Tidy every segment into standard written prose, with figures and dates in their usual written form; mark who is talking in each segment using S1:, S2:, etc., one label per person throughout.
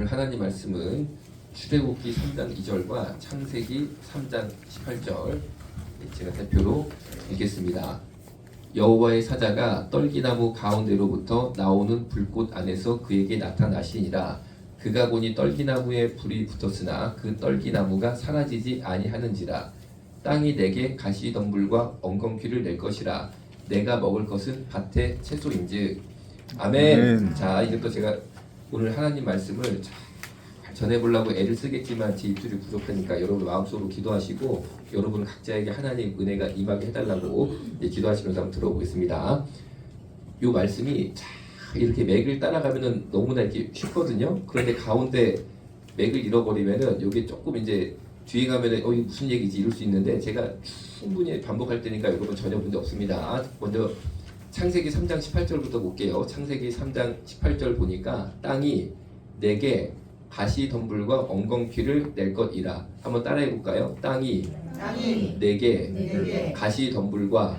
S1: 오늘 하나님 말씀은 출애굽기 3장 2절과 창세기 3장 18절 제가 대표로 읽겠습니다. 여호와의 사자가 떨기나무 가운데로부터 나오는 불꽃 안에서 그에게 나타나시니라. 그가 보니 떨기나무에 불이 붙었으나 그 떨기나무가 사라지지 아니하는지라. 땅이 내게 가시덤불과 엉겅퀴를 낼 것이라. 내가 먹을 것은 밭의 채소인즉. 아멘. 자, 이것도 제가 오늘 하나님 말씀을 잘 전해보려고 애를 쓰겠지만 제 입술이 부족하니까 여러분 마음속으로 기도하시고 여러분 각자에게 하나님 은혜가 임하게 해달라고 기도하시면서 한번 들어보겠습니다. 이 말씀이 이렇게 맥을 따라가면은 너무나 이렇게 쉽거든요. 그런데 가운데 맥을 잃어버리면은 여기 조금 이제 뒤에 가면은 이게 무슨 얘기지 이럴 수 있는데 제가 충분히 반복할 테니까 여러분 전혀 문제 없습니다. 먼저 창세기 3장 18절부터 볼게요. 창세기 3장 18절 보니까 땅이 내게 가시덤불과 엉겅퀴를 낼 것이라. 한번 따라해 볼까요? 땅이 내게 가시덤불과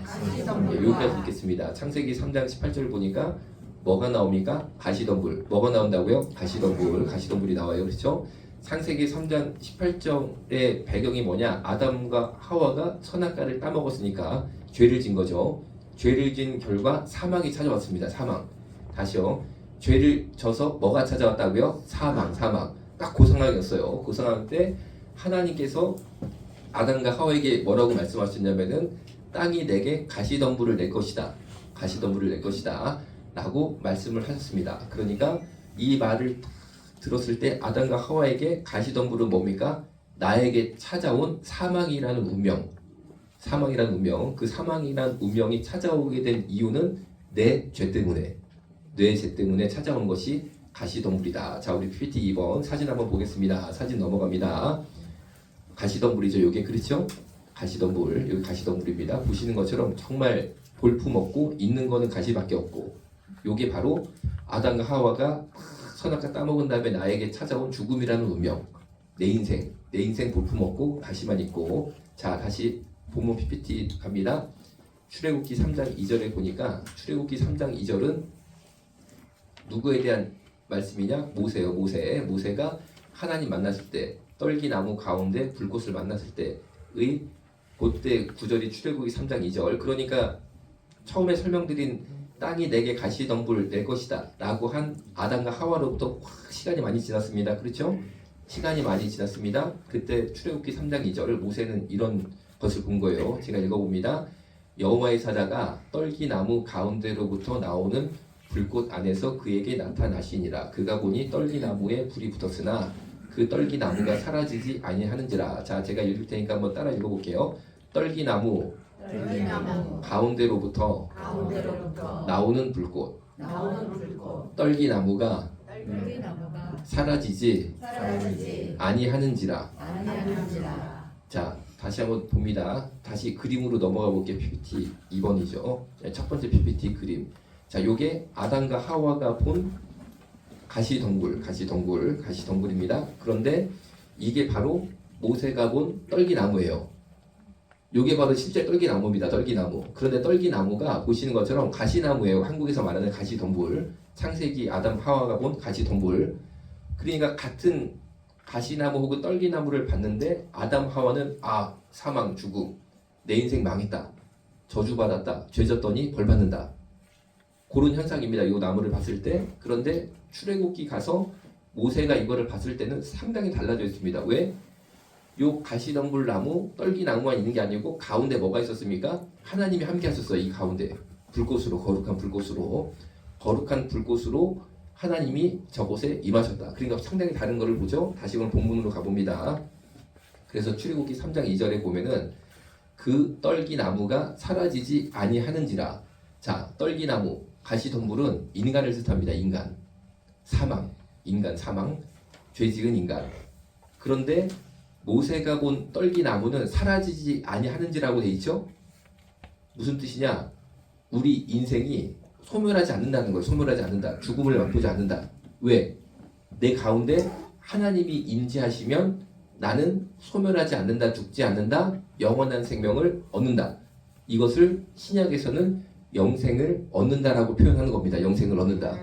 S1: 여기까지 읽겠습니다. 창세기 3장 18절 보니까 뭐가 나옵니까? 가시덤불. 뭐가 나온다고요? 가시덤불이 나와요. 그렇죠? 창세기 3장 18절의 배경이 뭐냐? 아담과 하와가 선악과를 따먹었으니까 죄를 진 거죠. 죄를 진 결과 사망이 찾아왔습니다. 사망. 다시요. 죄를 져서 뭐가 찾아왔다고요? 사망. 딱 그 상황이었어요. 그 상황 때 하나님께서 아담과 하와에게 뭐라고 말씀하셨냐면은 땅이 내게 가시덤불을 낼 것이다. 라고 말씀을 하셨습니다. 그러니까 이 말을 들었을 때 아담과 하와에게 가시덤불은 뭡니까? 나에게 찾아온 사망이라는 운명. 그 사망이라는 운명이 찾아오게 된 이유는 내 죄 때문에 찾아온 것이 가시덤불이다. 자, 우리 PPT 2번 사진 한번 보겠습니다. 사진 넘어갑니다. 가시덤불이죠. 요게 그렇죠? 가시덤불. 여기 가시덤불입니다. 보시는 것처럼 정말 볼품 없고 있는 거는 가시밖에 없고 요게 바로 아담과 하와가 선악과 따먹은 다음에 나에게 찾아온 죽음이라는 운명. 내 인생 볼품 없고 가시만 있고. 자, 다시 본문 PPT 갑니다. 출애굽기 3장 2절에 보니까 출애굽기 3장 2절은 누구에 대한 말씀이냐? 모세예요. 모세가 하나님 만났을 때 떨기나무 가운데 불꽃을 만났을 때의 그때 구절이 출애굽기 3장 2절. 그러니까 처음에 설명드린 땅이 내게 가시덤불 낼 것이다 라고 한 아담과 하와로부터 시간이 많이 지났습니다. 그렇죠? 시간이 많이 지났습니다. 그때 출애굽기 3장 2절을 모세는 이런 것을 본 거예요. 제가 읽어봅니다. 여호와의 사자가 떨기나무 가운데로부터 나오는 불꽃 안에서 그에게 나타나시니라. 그가 보니 떨기나무에 불이 붙었으나 그 떨기나무가 사라지지 아니하는지라. 자, 제가 읽을 테니까 한번 따라 읽어볼게요. 떨기나무 가운데로부터 나오는 불꽃. 떨기나무가 사라지지 아니하는지라. 자, 다시 한번 봅니다. 다시 그림으로 넘어가 볼게요. PPT 2번이죠. 첫 번째 PPT 그림. 자, 요게 아담과 하와가 본 가시덤불입니다. 그런데 이게 바로 모세가 본 떨기나무예요. 요게 바로 실제 떨기나무입니다. 그런데 떨기나무가 보시는 것처럼 가시나무예요. 한국에서 말하는 가시덤불. 창세기 아담 하와가 본 가시덤불. 그러니까 같은 가시나무 혹은 떨기나무를 봤는데 아담 하와는 사망, 죽음, 내 인생 망했다, 저주받았다, 죄졌더니 벌받는다, 그런 현상입니다. 이 나무를 봤을 때. 그런데 출애굽기 가서 모세가 이거를 봤을 때는 상당히 달라져 있습니다. 왜? 요 가시덤불 나무, 떨기나무만 있는 게 아니고 가운데 뭐가 있었습니까? 하나님이 함께 하셨어요. 이 가운데 불꽃으로, 거룩한 불꽃으로 하나님이 저곳에 임하셨다. 그러니까 상당히 다른 거를 보죠. 다시 그럼 본문으로 가봅니다. 그래서 출애굽기 3장 2절에 보면은 그 떨기나무가 사라지지 아니하는지라. 자, 떨기나무, 가시덤불은 인간을 뜻합니다. 사망, 죄 지은 인간. 그런데 모세가 본 떨기나무는 사라지지 아니하는지라고 돼 있죠. 무슨 뜻이냐? 우리 인생이 소멸하지 않는다는 거예요. 죽음을 맛보지 않는다. 왜? 내 가운데 하나님이 임재하시면 나는 소멸하지 않는다, 죽지 않는다, 영원한 생명을 얻는다. 이것을 신약에서는 영생을 얻는다라고 표현하는 겁니다. 영생을 얻는다.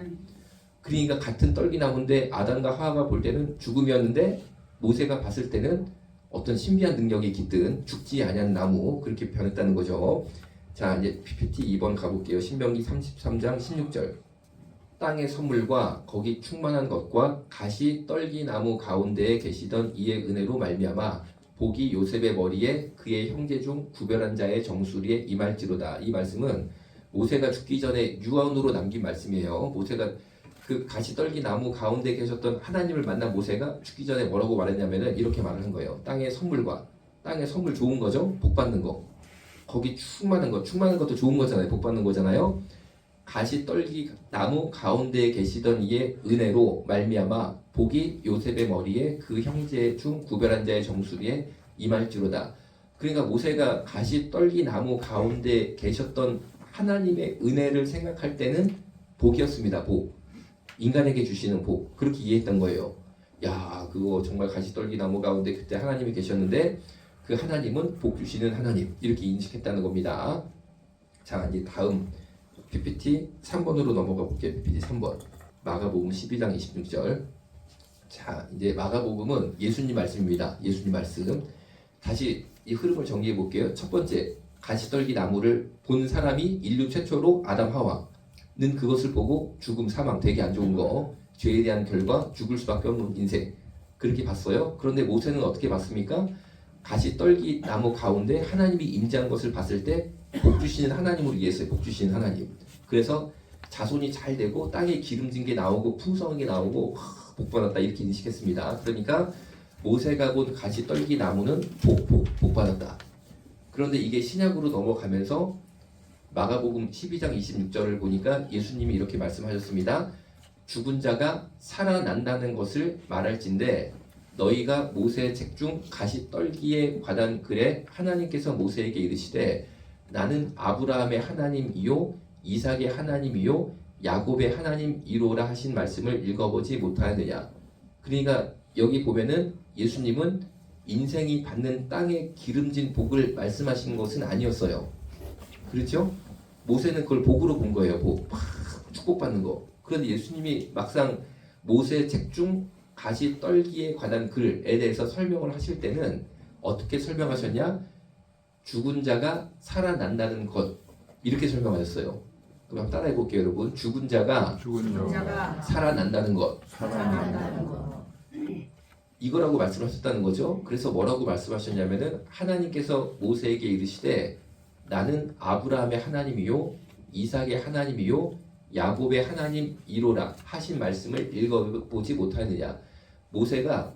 S1: 그러니까 같은 떨기나무인데 아담과 하와가 볼 때는 죽음이었는데 모세가 봤을 때는 어떤 신비한 능력이 깃든 죽지 아니한 나무 그렇게 변했다는 거죠. 자, 이제 PPT 2번 가볼게요. 신명기 33장 16절. 땅의 선물과 거기 충만한 것과 가시 떨기나무 가운데에 계시던 이의 은혜로 말미암아 복이 요셉의 머리에 그의 형제 중 구별한 자의 정수리에 임할지로다. 이 말씀은 모세가 죽기 전에 유언으로 남긴 말씀이에요. 모세가 그 가시 떨기나무 가운데 계셨던 하나님을 만난 모세가 죽기 전에 뭐라고 말했냐면은 이렇게 말을 한 거예요. 땅의 선물과 땅의 선물 좋은 거죠. 복 받는 거. 거기 충만한 것도 좋은 거잖아요. 복 받는 거잖아요. 가시 떨기 나무 가운데에 계시던 이의 은혜로 말미암아 복이 요셉의 머리에 그 형제 중 구별한 자의 정수리에 임할지로다. 그러니까 모세가 가시 떨기 나무 가운데 계셨던 하나님의 은혜를 생각할 때는 복이었습니다. 복. 인간에게 주시는 복. 그렇게 이해했던 거예요. 야, 그거 정말 가시 떨기 나무 가운데 그때 하나님이 계셨는데 그 하나님은 복 주시는 하나님. 이렇게 인식했다는 겁니다. 자, 이제 다음 PPT 3번으로 넘어가 볼게요. PPT 3번. 마가복음 12장 26절. 자, 이제 마가복음은 예수님 말씀입니다. 예수님 말씀. 다시 이 흐름을 정리해 볼게요. 첫 번째, 가시떨기 나무를 본 사람이 인류 최초로 아담 하와는 그것을 보고 죽음, 사망, 되게 안 좋은 거, 죄에 대한 결과, 죽을 수밖에 없는 인생 그렇게 봤어요. 그런데 모세는 어떻게 봤습니까? 가시떨기 나무 가운데 하나님이 임재한 것을 봤을 때 복 주시는 하나님으로 이해했어요. 복 주시는 하나님. 그래서 자손이 잘 되고 땅에 기름진 게 나오고 풍성한 게 나오고 복 받았다 이렇게 인식했습니다. 그러니까 모세가 본 가시떨기 나무는 복 받았다. 그런데 이게 신약으로 넘어가면서 마가복음 12장 26절을 보니까 예수님이 이렇게 말씀하셨습니다. 죽은 자가 살아난다는 것을 말할진대 너희가 모세의 책 중 가시떨기에 관한 글에 하나님께서 모세에게 이르시되 나는 아브라함의 하나님이요 이삭의 하나님이요 야곱의 하나님이로라 하신 말씀을 읽어보지 못하느냐. 그러니까 여기 보면은 예수님은 인생이 받는 땅의 기름진 복을 말씀하신 것은 아니었어요. 그렇죠? 모세는 그걸 복으로 본 거예요. 복. 축복받는 거. 그런데 예수님이 막상 모세의 책 중 가시 떨기에 관한 글에 대해서 설명을 하실 때는 어떻게 설명하셨냐? 죽은 자가 살아난다는 것 이렇게 설명하셨어요. 그럼 따라해 볼게요, 여러분. 죽은 자가 살아난다는 것. 이거라고 말씀하셨다는 거죠. 그래서 뭐라고 말씀하셨냐면은 하나님께서 모세에게 이르시되 나는 아브라함의 하나님이요 이삭의 하나님이요 야곱의 하나님이로라 하신 말씀을 읽어보지 못하느냐. 모세가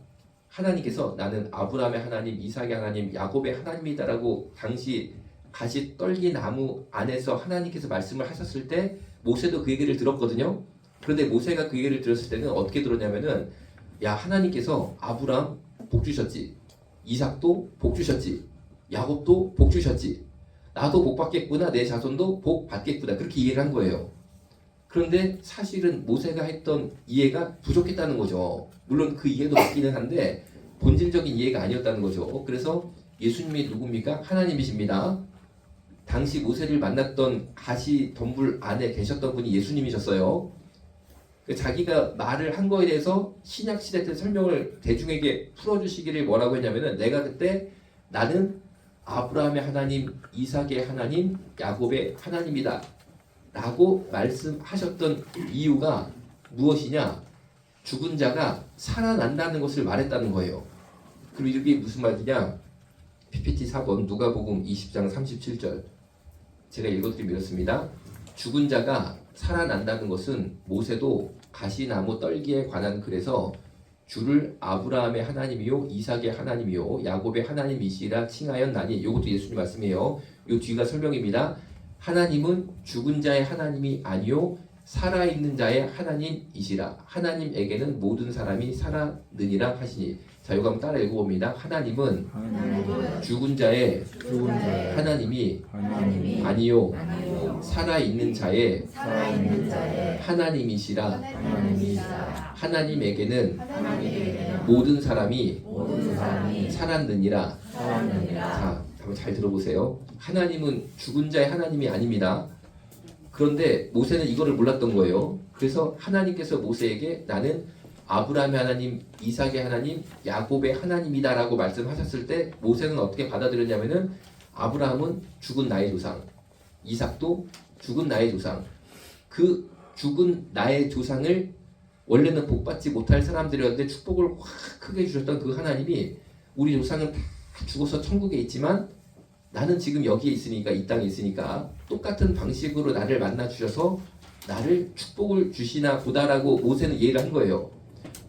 S1: 하나님께서 나는 아브라함의 하나님, 이삭의 하나님, 야곱의 하나님이다라고 당시 가시 떨기 나무 안에서 하나님께서 말씀을 하셨을 때 모세도 그 얘기를 들었거든요. 그런데 모세가 그 얘기를 들었을 때는 어떻게 들었냐면은 야, 하나님께서 아브라함 복 주셨지, 이삭도 복 주셨지, 야곱도 복 주셨지, 나도 복 받겠구나, 내 자손도 복 받겠구나 그렇게 이해를 한 거예요. 그런데 사실은 모세가 했던 이해가 부족했다는 거죠. 물론 그 이해도 맞기는 한데 본질적인 이해가 아니었다는 거죠. 그래서 예수님이 누굽니까? 하나님이십니다. 당시 모세를 만났던 가시 덤불 안에 계셨던 분이 예수님이셨어요. 자기가 말을 한 거에 대해서 신약 시대 때 설명을 대중에게 풀어주시기를 뭐라고 했냐면은 내가 그때 나는 아브라함의 하나님, 이삭의 하나님, 야곱의 하나님이다 라고 말씀하셨던 이유가 무엇이냐? 죽은 자가 살아난다는 것을 말했다는 거예요. 그럼 이게 무슨 말이냐? PPT 4번 누가복음 20장 37절 제가 읽어드리면 이렇습니다. 죽은 자가 살아난다는 것은 모세도 가시나무 떨기에 관한 글에서 주를 아브라함의 하나님이요 이삭의 하나님이요 야곱의 하나님이시라 칭하였나니. 이것도 예수님 말씀이에요. 이 뒤가 설명입니다. 하나님은 죽은 자의 하나님이 아니요 살아있는 자의 하나님이시라. 하나님에게는 모든 사람이 살아느니라 하시니. 자, 이거 한번 따라 읽어봅니다. 하나님은 죽은 자의 하나님이 아니요 살아있는 자의 하나님이시라. 하나님에게는 모든 사람이 살았느니라. 자, 한번 잘 들어보세요. 하나님은 죽은 자의 하나님이 아닙니다. 그런데 모세는 이거를 몰랐던 거예요. 그래서 하나님께서 모세에게 나는 아브라함의 하나님, 이삭의 하나님, 야곱의 하나님이다라고 말씀하셨을 때 모세는 어떻게 받아들였냐면은 아브라함은 죽은 나의 조상, 이삭도 죽은 나의 조상, 그 죽은 나의 조상을 원래는 복받지 못할 사람들이었는데 축복을 확 크게 주셨던 그 하나님이 우리 조상은 다 죽어서 천국에 있지만 나는 지금 여기에 있으니까 이 땅에 있으니까 똑같은 방식으로 나를 만나 주셔서 나를 축복을 주시나 보다라고 모세는 이해를 한 거예요.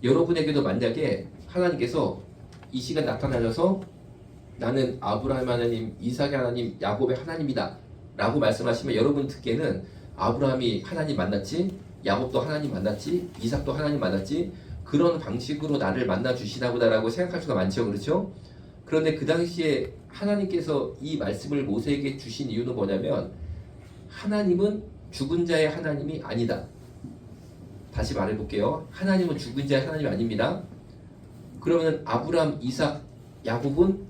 S1: 여러분에게도 만약에 하나님께서 이 시간 나타나셔서 나는 아브라함 하나님, 이삭의 하나님, 야곱의 하나님이다 라고 말씀하시면 여러분 듣기에는 아브라함이 하나님 만났지, 야곱도 하나님 만났지, 이삭도 하나님 만났지, 그런 방식으로 나를 만나 주시나 보다라고 생각할 수가 많죠. 그렇죠? 그런데 그 당시에 하나님께서 이 말씀을 모세에게 주신 이유는 뭐냐면 하나님은 죽은 자의 하나님이 아니다. 다시 말해볼게요. 하나님은 죽은 자의 하나님이 아닙니다. 그러면 아브라함, 이삭, 야곱은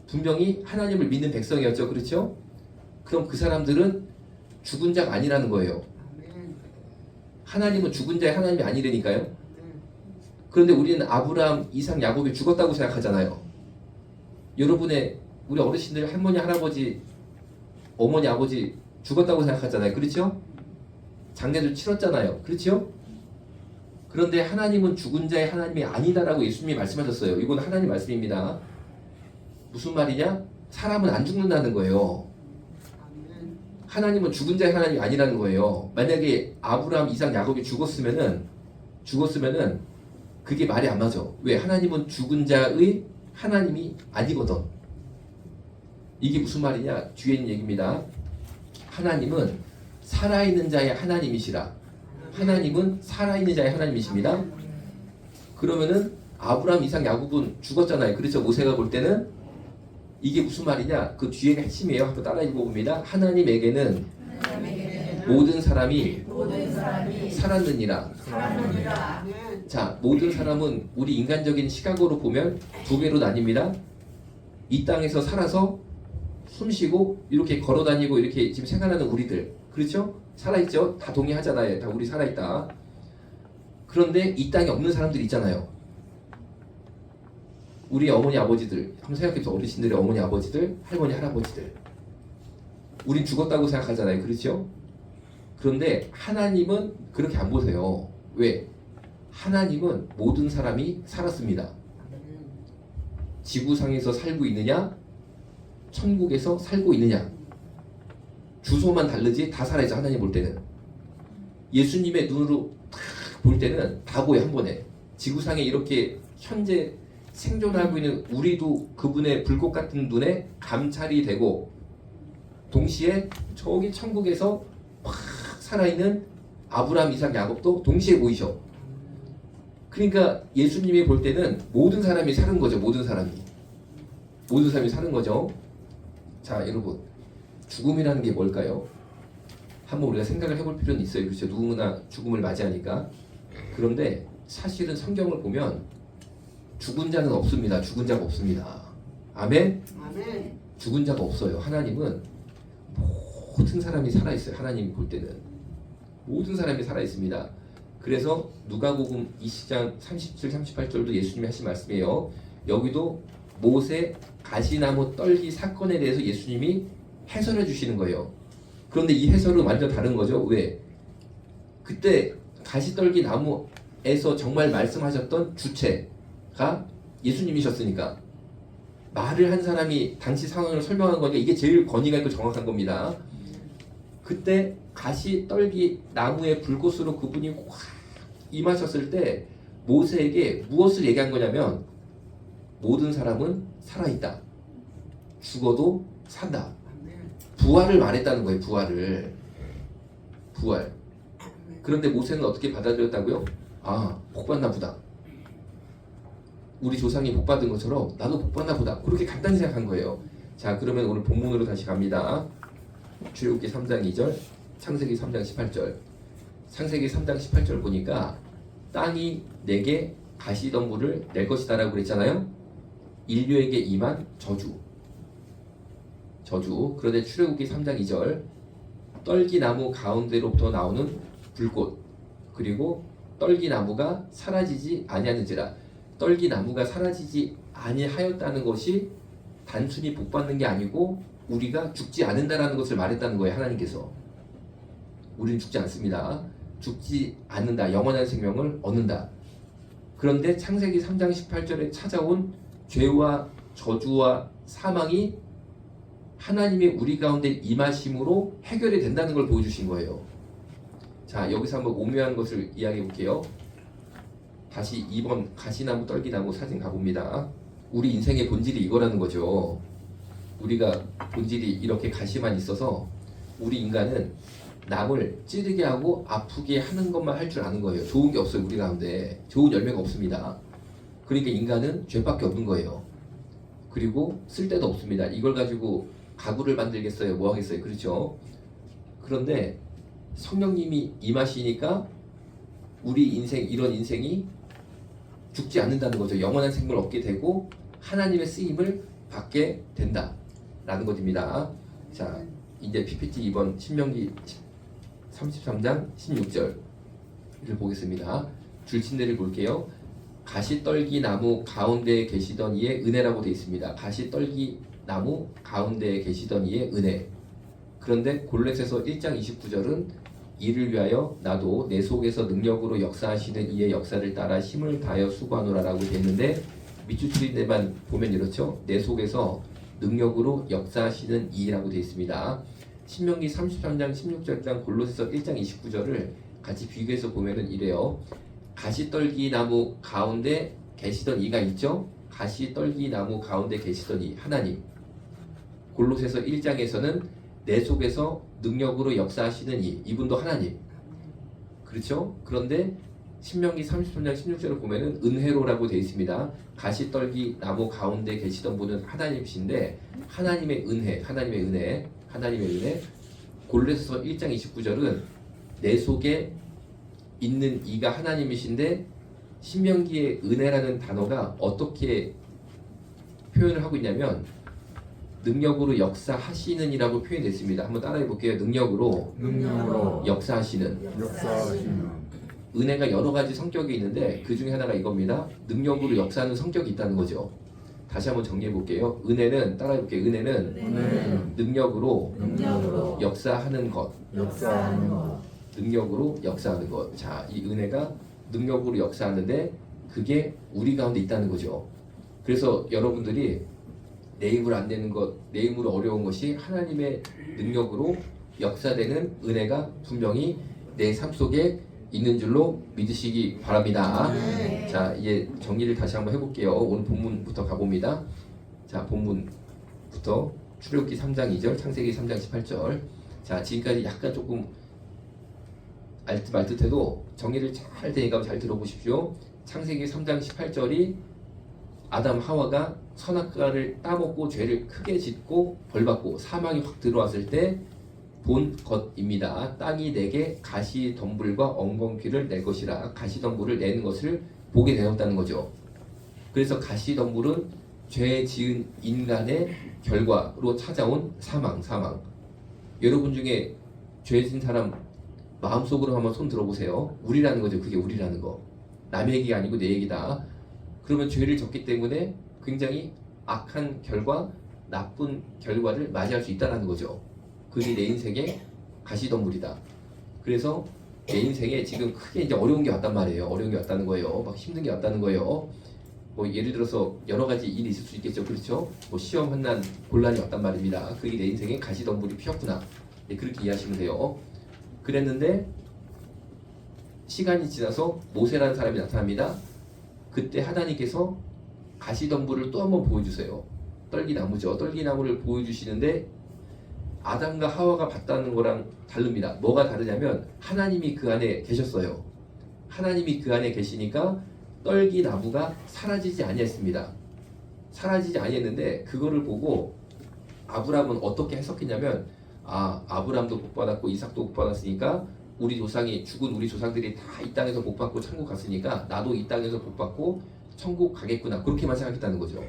S1: 분명히 하나님을 믿는 백성이었죠. 그렇죠? 그럼 그 사람들은 죽은 자가 아니라는 거예요. 하나님은 죽은 자의 하나님이 아니라니까요. 그런데 우리는 아브라함, 이삭, 야곱이 죽었다고 생각하잖아요. 여러분의 우리 어르신들, 할머니, 할아버지, 어머니, 아버지 죽었다고 생각하잖아요. 그렇죠? 장례를 치렀잖아요. 그렇죠? 그런데 하나님은 죽은 자의 하나님이 아니다라고 예수님이 말씀하셨어요. 이건 하나님 말씀입니다. 무슨 말이냐? 사람은 안 죽는다는 거예요. 하나님은 죽은 자의 하나님이 아니라는 거예요. 만약에 아브라함, 이삭, 야곱이 죽었으면은 그게 말이 안 맞아. 왜? 하나님은 죽은 자의 하나님이 아니거든. 이게 무슨 말이냐? 뒤에 있는 얘기입니다. 하나님은 살아있는 자의 하나님이시라. 하나님은 살아있는 자의 하나님이십니다. 그러면은 아브라함, 이삭, 야곱은 죽었잖아요. 그렇죠? 모세가 볼 때는 이게 무슨 말이냐? 그 뒤에가 핵심이에요. 한번 따라 읽어봅니다. 하나님에게는 모든 사람이 살았느니라. 자, 모든 사람은 우리 인간적인 시각으로 보면 두 개로 나뉩니다. 이 땅에서 살아서 숨쉬고 이렇게 걸어다니고 이렇게 지금 생활하는 우리들, 그렇죠? 살아있죠? 다 동의하잖아요. 다 우리 살아있다. 그런데 이 땅에 없는 사람들이 있잖아요. 우리 어머니 아버지들, 한번 생각해보세요. 어르신들의 어머니 아버지들, 할머니 할아버지들, 우린 죽었다고 생각하잖아요. 그렇죠? 그런데 하나님은 그렇게 안 보세요. 왜? 하나님은 모든 사람이 살았습니다. 지구상에서 살고 있느냐, 천국에서 살고 있느냐, 주소만 다르지 다 살아있어. 하나님 볼 때는, 예수님의 눈으로 볼 때는 다 보여. 한 번에 지구상에 이렇게 현재 생존하고 있는 우리도 그분의 불꽃 같은 눈에 감찰이 되고, 동시에 저기 천국에서 막 살아있는 아브라함, 이삭, 야곱도 동시에 보이셔. 그러니까 예수님이 볼 때는 모든 사람이 사는 거죠. 모든 사람이 사는 거죠. 자, 여러분, 죽음이라는 게 뭘까요? 한번 우리가 생각을 해볼 필요는 있어요. 그렇죠? 누구나 죽음을 맞이하니까. 그런데 사실은 성경을 보면 죽은 자는 없습니다. 죽은 자가 없습니다. 아멘?
S2: 아멘.
S1: 죽은 자가 없어요. 하나님은 모든 사람이 살아있어요. 하나님이 볼 때는 모든 사람이 살아있습니다. 그래서 누가복음 20장 37, 38절도 예수님이 하신 말씀이에요. 여기도 모세 가시나무 떨기 사건에 대해서 예수님이 해설해 주시는 거예요. 그런데 이 해설은 완전 다른 거죠. 왜? 그때 가시떨기 나무에서 정말 말씀하셨던 주체가 예수님이셨으니까, 말을 한 사람이 당시 상황을 설명한 거니까 이게 제일 권위가 있고 정확한 겁니다. 그때 가시떨기 나무의 불꽃으로 그분이 확 임하셨을 때 모세에게 무엇을 얘기한 거냐면, 모든 사람은 살아있다. 죽어도 산다. 부활을 말했다는 거예요. 부활. 그런데 모세는 어떻게 받아들였다고요? 아, 복받나 보다. 우리 조상이 복받은 것처럼 나도 복받나 보다. 그렇게 간단히 생각한 거예요. 자, 그러면 오늘 본문으로 다시 갑니다. 출애굽기 3장 2절, 창세기 3장 18절. 창세기 3장 18절 보니까 땅이 내게 가시덤불을 낼 것이다라고 그랬잖아요. 인류에게 임한 저주. 그런데 출애굽기 3장 2절 떨기나무 가운데로부터 나오는 불꽃, 그리고 떨기나무가 사라지지 아니하는지라. 떨기나무가 사라지지 아니하였다는 것이 단순히 복받는 게 아니고 우리가 죽지 않는다라는 것을 말했다는 거예요. 하나님께서. 우리는 죽지 않습니다. 죽지 않는다. 영원한 생명을 얻는다. 그런데 창세기 3장 18절에 찾아온 죄와 저주와 사망이 하나님의 우리 가운데 임하심으로 해결이 된다는 걸 보여주신 거예요. 자, 여기서 한번 오묘한 것을 이야기해 볼게요. 다시 2번 가시나무 떨기나무 사진 가봅니다. 우리 인생의 본질이 이거라는 거죠. 우리가 본질이 이렇게 가시만 있어서 우리 인간은 남을 찌르게 하고 아프게 하는 것만 할 줄 아는 거예요. 좋은 게 없어요. 우리 가운데 좋은 열매가 없습니다. 그러니까 인간은 죄밖에 없는 거예요. 그리고 쓸데도 없습니다. 이걸 가지고 가구를 만들겠어요? 뭐 하겠어요? 그렇죠? 그런데 성령님이 임하시니까 우리 인생, 이런 인생이 죽지 않는다는 거죠. 영원한 생명을 얻게 되고 하나님의 쓰임을 받게 된다 라는 것입니다. 자, 이제 PPT 2번 신명기 33장 16절을 보겠습니다. 줄침대를 볼게요. 가시떨기 나무 가운데에 계시던 이의 은혜라고 되어 있습니다. 가시떨기 나무 가운데에 계시던 이의 은혜. 그런데 골로새서 1장 29절은 이를 위하여 나도 내 속에서 능력으로 역사하시는 이의 역사를 따라 힘을 다하여 수고하노라라고 되어 있는데 밑줄줄인데만 보면 이렇죠. 내 속에서 능력으로 역사하시는 이라고 되어 있습니다. 신명기 33장 16절랑 골로새서 1장 29절을 같이 비교해서 보면은 이래요. 가시떨기 나무 가운데 계시던 이가 있죠. 가시떨기 나무 가운데 계시던 이 하나님. 골로새서 1장에서는 내 속에서 능력으로 역사하시는 이분도 하나님. 그렇죠? 그런데 신명기 33장 16절을 보면은 은혜로라고 되어 있습니다. 가시떨기 나무 가운데 계시던 분은 하나님이신데 하나님의 은혜. 골로새서 1장 29절은 내 속에 있는 이가 하나님이신데 신명기의 은혜라는 단어가 어떻게 표현을 하고 있냐면 능력으로 역사하시는 이라고 표현됐습니다. 한번 따라해 볼게요. 능력으로 역사하시는. 은혜가 여러 가지 성격이 있는데 그 중에 하나가 이겁니다. 능력으로 역사하는 성격이 있다는 거죠. 다시 한번 정리해 볼게요. 은혜는 따라해 볼게요. 은혜는 능력으로 역사하는 것. 능력으로 역사하는 것. 자, 이 은혜가 능력으로 역사하는데 그게 우리 가운데 있다는 거죠. 그래서 여러분들이 내 힘으로 안 되는 것, 내 힘으로 어려운 것이 하나님의 능력으로 역사되는 은혜가 분명히 내 삶 속에 있는 줄로 믿으시기 바랍니다. 자, 이제 정리를 다시 한번 해볼게요. 오늘 본문부터 가봅니다. 자, 본문부터 출애굽기 3장 2절, 창세기 3장 18절. 자, 지금까지 약간 조금 알듯말듯해도 정리를 잘 되니까 잘 들어보십시오. 창세기 3장 18절이 아담 하와가 선악과를 따먹고 죄를 크게 짓고 벌받고 사망이 확 들어왔을 때 본 것입니다. 땅이 내게 가시덤불과 엉겅퀴를 낼 것이라. 가시덤불을 내는 것을 보게 되었다는 거죠. 그래서 가시덤불은 죄 지은 인간의 결과로 찾아온 사망. 여러분 중에 죄 지은 사람 마음속으로 한번 손 들어보세요. 우리라는 거죠. 그게 우리라는 거. 남의 얘기가 아니고 내 얘기다. 그러면 죄를 졌기 때문에 굉장히 악한 결과, 나쁜 결과를 맞이할 수 있다는 거죠. 그게 내 인생의 가시덤불이다. 그래서 내 인생에 지금 크게 이제 어려운 게 왔단 말이에요. 어려운 게 왔다는 거예요. 막 힘든 게 왔다는 거예요. 뭐 예를 들어서 여러 가지 일이 있을 수 있겠죠. 그렇죠? 뭐 시험, 환난, 곤란이 왔단 말입니다. 그게 내 인생에 가시덤불이 피었구나. 네, 그렇게 이해하시면 돼요. 그랬는데 시간이 지나서 모세라는 사람이 나타납니다. 그때 하나님께서 가시덤불을 또 한번 보여주세요. 떨기나무죠. 떨기나무를 보여주시는데 아담과 하와가 봤다는 거랑 다릅니다. 뭐가 다르냐면 하나님이 그 안에 계셨어요. 하나님이 그 안에 계시니까 떨기나무가 사라지지 아니했습니다. 사라지지 아니했는데 그거를 보고 아브람은 어떻게 해석했냐면 아브람도 복받았고 이삭도 복받았으니까 우리 조상이 죽은 우리 조상들이 다 이 땅에서 복받고 천국 갔으니까 나도 이 땅에서 복받고 천국 가겠구나. 그렇게만 생각했다는 거죠.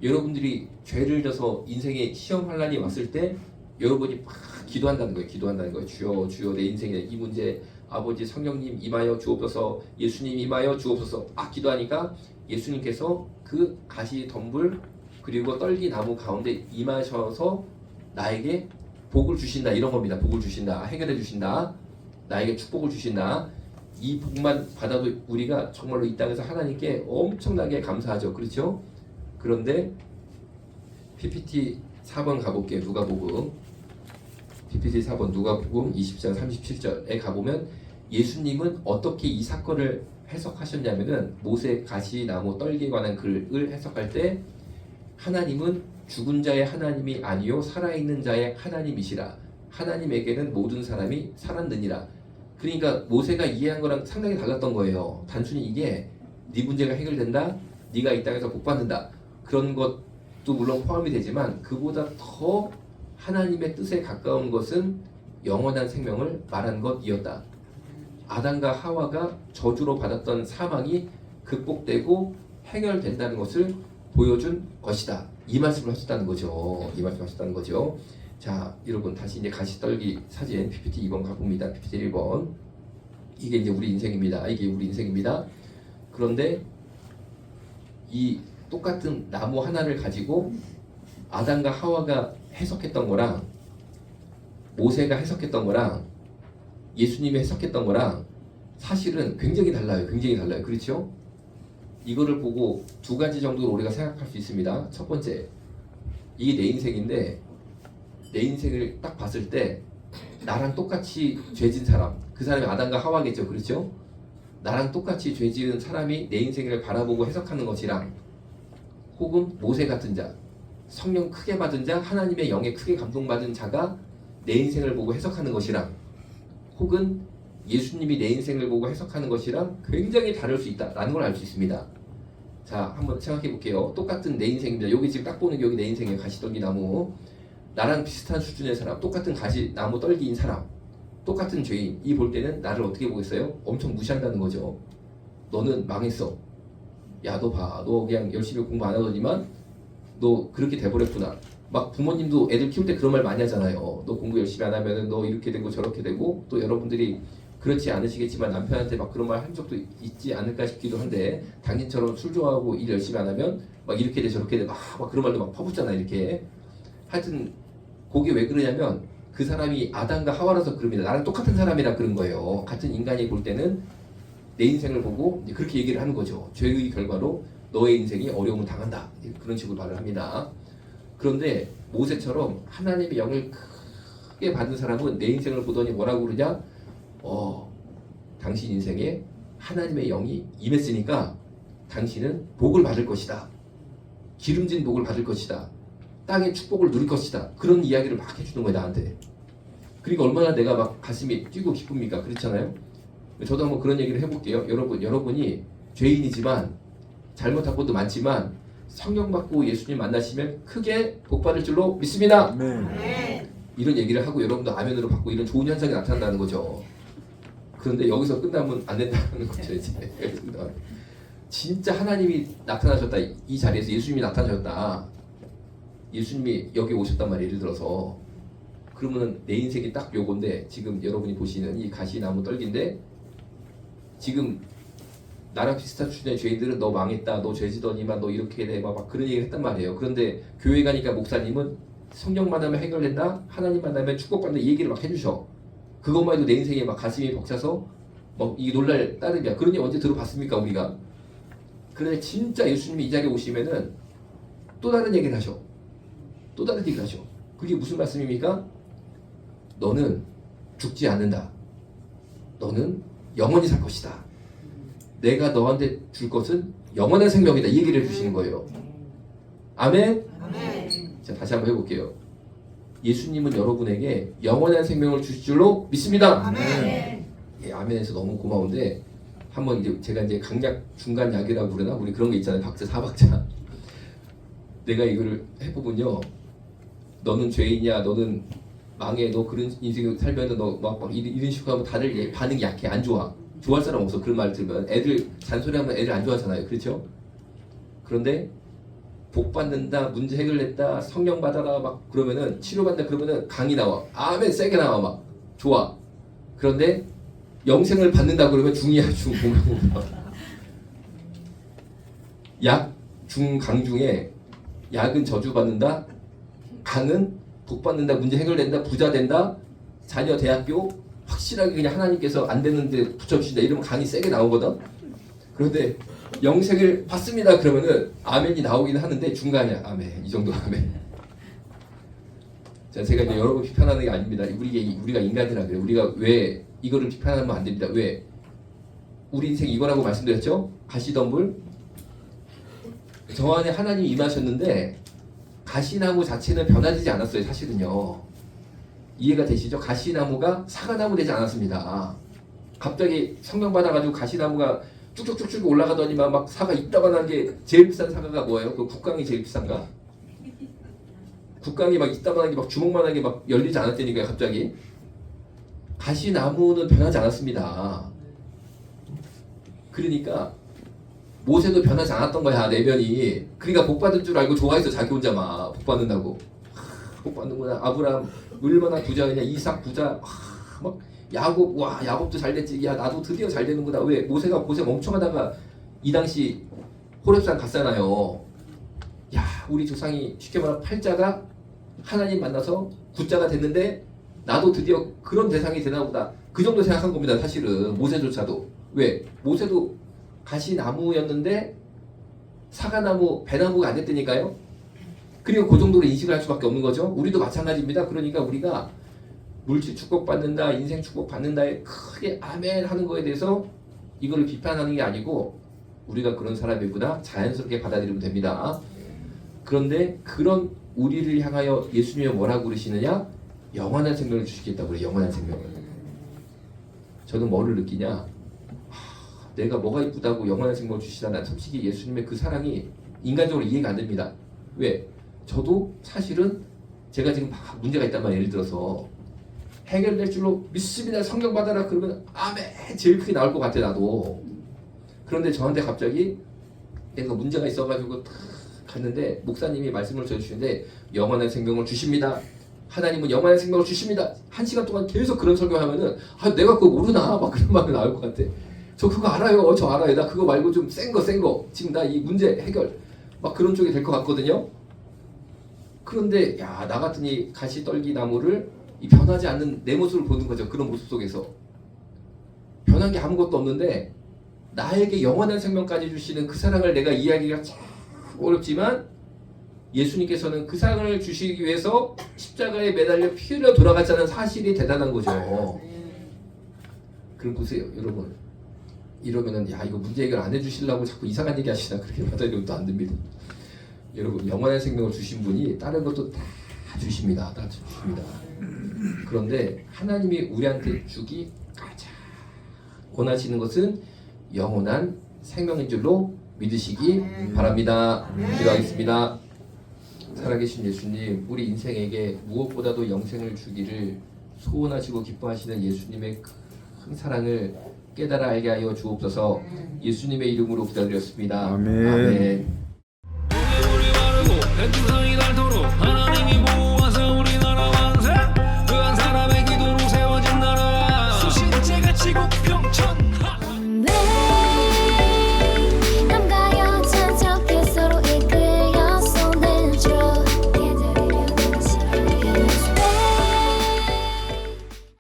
S1: 여러분들이 죄를 져서 인생에 시험 환란이 왔을 때 여러분이 막 기도한다는 거예요. 기도한다는 거예요. 주여 주여 내 인생에 이 문제 아버지 성령님 임하여 주옵소서 예수님 임하여 주옵소서 기도하니까 예수님께서 그 가시 덤불 그리고 떨기 나무 가운데 임하셔서 나에게 복을 주신다 이런 겁니다. 복을 주신다. 해결해 주신다. 나에게 축복을 주신다. 이 복만 받아도 우리가 정말로 이 땅에서 하나님께 엄청나게 감사하죠. 그렇죠? 그런데 PPT 4번 가볼게요. 누가복음 PPT 4번 누가복음 20장 37절에 가보면 예수님은 어떻게 이 사건을 해석하셨냐면은 모세 가시나무 떨기에 관한 글을 해석할 때 하나님은 죽은 자의 하나님이 아니요 살아있는 자의 하나님이시라. 하나님에게는 모든 사람이 살았느니라. 그러니까 모세가 이해한 거랑 상당히 달랐던 거예요. 단순히 이게 네 문제가 해결된다. 네가 이 땅에서 복 받는다. 그런 것도 물론 포함이 되지만 그보다 더 하나님의 뜻에 가까운 것은 영원한 생명을 말한 것이었다. 아담과 하와가 저주로 받았던 사망이 극복되고 해결된다는 것을 보여준 것이다. 이 말씀을 하셨다는 거죠. 이 말씀을 하셨다는 거죠. 자, 여러분 다시 이제 가시떨기 사진 PPT 2번 가봅니다. PPT 1번. 이게 이제 우리 인생입니다. 이게 우리 인생입니다. 그런데 이 똑같은 나무 하나를 가지고 아담과 하와가 해석했던 거랑 모세가 해석했던 거랑 예수님이 해석했던 거랑 사실은 굉장히 달라요. 굉장히 달라요. 그렇죠? 이거를 보고 두 가지 정도로 우리가 생각할 수 있습니다. 첫 번째, 이게 내 인생인데 내 인생을 딱 봤을 때 나랑 똑같이 죄진 사람, 그 사람이 아담과 하와겠죠. 그렇죠? 나랑 똑같이 죄지은 사람이 내 인생을 바라보고 해석하는 것이랑 혹은 모세 같은 자, 성령 크게 받은 자, 하나님의 영에 크게 감동받은 자가 내 인생을 보고 해석하는 것이랑 혹은 예수님이 내 인생을 보고 해석하는 것이랑 굉장히 다를 수 있다라는 걸 알 수 있습니다. 자, 한번 생각해 볼게요. 똑같은 내 인생입니다. 여기 지금 딱 보는 게 여기 내 인생이에요. 가시떨기 나무. 나랑 비슷한 수준의 사람, 똑같은 가시 나무 떨기인 사람, 똑같은 죄인, 이 볼 때는 나를 어떻게 보겠어요? 엄청 무시한다는 거죠. 너는 망했어. 야, 너 봐. 너 그냥 열심히 공부 안 하더니만 너 그렇게 돼버렸구나. 막 부모님도 애들 키울 때 그런 말 많이 하잖아요. 너 공부 열심히 안 하면은 너 이렇게 되고 저렇게 되고, 또 여러분들이 그렇지 않으시겠지만 남편한테 막 그런 말 한 적도 있지 않을까 싶기도 한데, 당신처럼 술 좋아하고 일 열심히 안 하면 막 이렇게 돼 저렇게 돼 막 그런 말도 막 퍼붓잖아 이렇게. 하여튼 그게 왜 그러냐면 그 사람이 아담과 하와라서 그럽니다. 나랑 똑같은 사람이라 그런 거예요. 같은 인간이 볼 때는 내 인생을 보고 그렇게 얘기를 하는 거죠. 죄의 결과로 너의 인생이 어려움을 당한다. 그런 식으로 말을 합니다. 그런데 모세처럼 하나님의 영을 크게 받은 사람은 내 인생을 보더니 뭐라고 그러냐? 당신 인생에 하나님의 영이 임했으니까 당신은 복을 받을 것이다. 기름진 복을 받을 것이다. 땅의 축복을 누릴 것이다. 그런 이야기를 막 해주는 거예요, 나한테. 그러니까 얼마나 내가 막 가슴이 뛰고 기쁩니까? 그렇잖아요? 저도 한번 그런 얘기를 해볼게요. 여러분이 죄인이지만 잘못한 것도 많지만 성령 받고 예수님 만나시면 크게 복 받을 줄로 믿습니다.
S2: 네.
S1: 이런 얘기를 하고 여러분도 아멘으로 받고 이런 좋은 현상이 나타난다는 거죠. 그런데 여기서 끝나면 안 된다는 거죠. 이제 진짜 하나님이 나타나셨다. 이 자리에서 예수님이 나타나셨다. 예수님이 여기 오셨단 말이에요. 예를 들어서 그러면은 내 인생이 딱 요건데, 지금 여러분이 보시는 이 가시나무 떨기인데, 지금 나랑 비슷한 수준의 죄인들은 너 망했다, 너 죄지더니만 너 이렇게 돼 막 그런 얘기를 했단 말이에요. 그런데 교회 가니까 목사님은 성령 만나면 해결된다, 하나님 만나면 축복받는다, 이 얘기를 막 해주셔. 그것만 해도 내 인생에 막 가슴이 벅차서 막 이 놀랄 따름이야. 그런 얘기 언제 들어봤습니까 우리가? 그런데 진짜 예수님이 이 자리에 오시면은 또 다른 얘기를 하셔. 또 다른 얘기를 하셔. 그게 무슨 말씀입니까? 너는 죽지 않는다. 너는 영원히 살 것이다. 내가 너한테 줄 것은 영원한 생명이다. 이 얘기를 해주시는 거예요. 아멘?
S2: 아멘.
S1: 자, 다시 한번 해볼게요. 예수님은 여러분에게 영원한 생명을 주실 줄로 믿습니다.
S2: 아멘.
S1: 예, 아멘에서 너무 고마운데, 한번 이제 제가 이제 강약 중간 약이라고 그러나, 우리 그런 거 있잖아요. 박자 4박자. 내가 이거를 해보면요, 너는 죄인이야, 너는 망해, 너 그런 인생을 살면 너 막 이런 식으로 하면 다들 반응이 약해, 안 좋아. 좋아할 사람 없어. 그런 말 들으면 애들 잔소리하면 애들 안 좋아하잖아요. 그렇죠? 그런데 복 받는다, 문제 해결됐다, 성령 받아라 막 그러면은 치료받는다 그러면은 강이 나와. 아멘 세게 나와 막 좋아. 그런데 영생을 받는다 그러면 중이야 중 보면 약, 중, 강 중에 약은 저주받는다, 강은 복받는다, 문제 해결된다, 부자 된다, 자녀 대학교 확실하게 그냥 하나님께서 안 되는데 붙여주신다 이러면 강이 세게 나오거든. 그런데 영생을 받습니다 그러면은 아멘이 나오긴 하는데 중간이야. 아멘 이 정도 아멘. 자, 제가 이제 여러분 비판하는 게 아닙니다. 우리가 인간이라 그래. 우리가 왜 이거를 비판하면 안 됩니다. 왜? 우리 인생 이거라고 말씀드렸죠? 가시덤불. 저 안에 하나님이 임하셨는데 가시나무 자체는 변화되지 않았어요. 사실은요. 이해가 되시죠? 가시나무가 사과나무 되지 않았습니다. 갑자기 성령 받아가지고 가시나무가 쭉쭉쭉쭉 올라가더니만 막 사과 이따만한 게 제일 비싼 사과가 뭐예요? 그 국강이 제일 비싼가? 국강이 막 이따만한 게 막 주먹만한 게 막 열리지 않았다니까요. 갑자기 가시나무는 변하지 않았습니다. 그러니까 모세도 변하지 않았던 거야 내면이. 그러니까 복 받을 줄 알고 좋아했어. 자기 혼자 막 복 받는다고. 복 받는구나. 아브라함 얼마나 부자냐. 이삭 부자. 막 야곱 와 야곱도 잘 됐지. 야 나도 드디어 잘 되는구나. 왜? 모세가 고생 엄청 하다가 이 당시 호렙산 갔잖아요. 야 우리 조상이 쉽게 말하면 팔자가 하나님 만나서 굿자가 됐는데 나도 드디어 그런 대상이 되나 보다. 그 정도 생각한 겁니다. 사실은 모세조차도. 왜? 모세도 가시나무였는데 사과나무, 배나무가 안 됐다니까요. 그리고 그 정도로 인식을 할 수밖에 없는 거죠. 우리도 마찬가지입니다. 그러니까 우리가 물질 축복받는다, 인생 축복받는다에 크게 아멘 하는 거에 대해서 이거를 비판하는 게 아니고 우리가 그런 사람이구나 자연스럽게 받아들이면 됩니다. 그런데 그런 우리를 향하여 예수님이 뭐라고 그러시느냐? 영원한 생명을 주시겠다고 그래요. 영원한 생명을. 저는 뭐를 느끼냐? 내가 뭐가 이쁘다고 영원한 생명을 주시나. 난 솔직히 예수님의 그 사랑이 인간적으로 이해가 안 됩니다. 왜? 저도 사실은 제가 지금 막 문제가 있단 말이에요. 예를 들어서 해결될 줄로 믿습니다. 성령 받아라 그러면 아멘 제일 크게 나올 것 같아 나도. 그런데 저한테 갑자기 내가 문제가 있어가지고 탁 갔는데 목사님이 말씀을 전해주시는데 영원한 생명을 주십니다. 하나님은 영원한 생명을 주십니다. 1시간 동안 계속 그런 설교하면은 아 내가 그거 모르나 막 그런 말이 나올 것 같아. 저 그거 알아요. 저 알아요. 나 그거 말고 좀 센 거. 지금 나 이 문제 해결 막 그런 쪽이 될 것 같거든요. 그런데 야 나 같은 이 가시떨기 나무를 이 변하지 않는 내 모습을 보는 거죠. 그런 모습 속에서 변한 게 아무것도 없는데 나에게 영원한 생명까지 주시는 그 사랑을 내가 이해하기가 참 어렵지만 예수님께서는 그 사랑을 주시기 위해서 십자가에 매달려 피 흘려 돌아갔다는 사실이 대단한 거죠. 그럼 보세요 여러분. 이러면은 야 이거 문제 해결 안 해주시려고 자꾸 이상한 얘기 하시나 그렇게 받아들이면 또 안 됩니다. 여러분 영원한 생명을 주신 분이 다른 것도 다 주십니다. 다 주십니다. 그런데 하나님이 우리한테 주기 가장 원하시는 것은 영원한 생명인 줄로 믿으시기 바랍니다. 기도하겠습니다. 살아계신 예수님, 우리 인생에게 무엇보다도 영생을 주기를 소원하시고 기뻐하시는 예수님의 큰 사랑을 깨달아 알게 하여 주옵소서. 예수님의 이름으로 기도드렸습니다.
S3: 아멘.
S1: 아멘.
S4: 우리 바르고 벤투성이 닳도록 하나